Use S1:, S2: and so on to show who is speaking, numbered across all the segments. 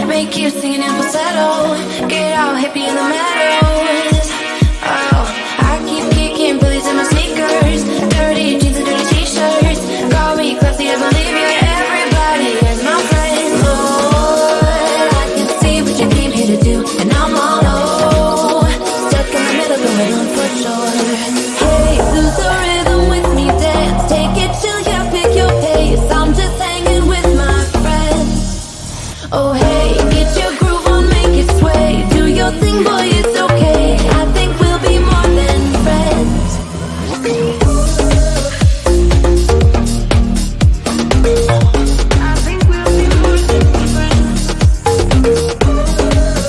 S1: Make you singing in falsetto. Get out, hippie in the meadows. Oh, I keep kicking Billies in my sneakers. Dirty jeans and dirty t-shirts. Call me classy, I believe you. Everybody is my friend. Lord, I can see what you came here to do, and I'm all low. Stuck in the middle, going on for sure. Hey, lose the rhythm with me, dance. Take it chill, yeah, pick your pace. I'm just hanging with my friends. Oh hey, get your groove on, make it sway. Do your thing, boy, it's okay. I think we'll be more than friends. I think we'll be more than friends. We'll be more than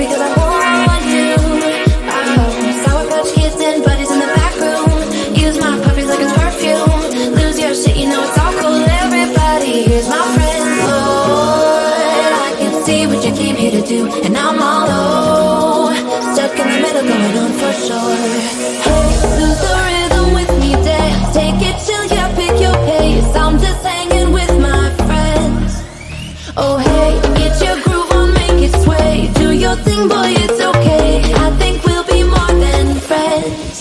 S1: because I want you. Oh, Sour Patch Kids and buddies in the back room. Use my puppies like it's perfume. Lose your shit, you know it's all cool. Everybody, here's my friend Lord. I can see what you came here to do, and I'm all low, stuck in the middle, going on for sure. Hey, lose the rhythm with me, dance. Take it chill, yeah, pick your pace. I'm just hanging with my friends. Oh hey, get your groove on, make it sway. Do your thing, boy, it's okay. I think we'll be more than friends.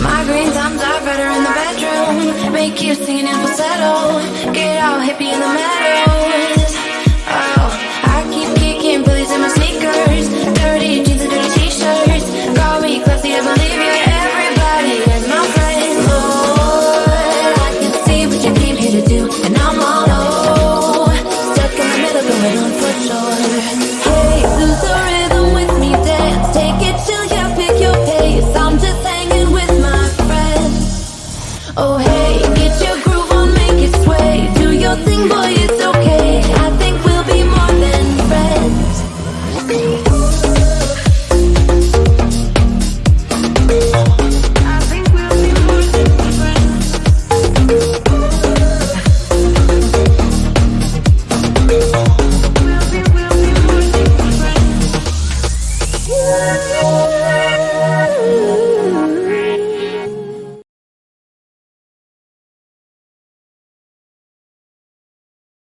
S1: Migraine times are better in the bedroom. Make you singing in falsetto. Get all hippie in the meadows. Oh, I keep kicking Billy's in my sneakers. Dirty jeans and dirty t-shirts. Call me classy, I believe you. Everybody is my friend Lord. I can see what you came here to do, and I'm all low, stuck in the middle, going on for sure. Hey, lose the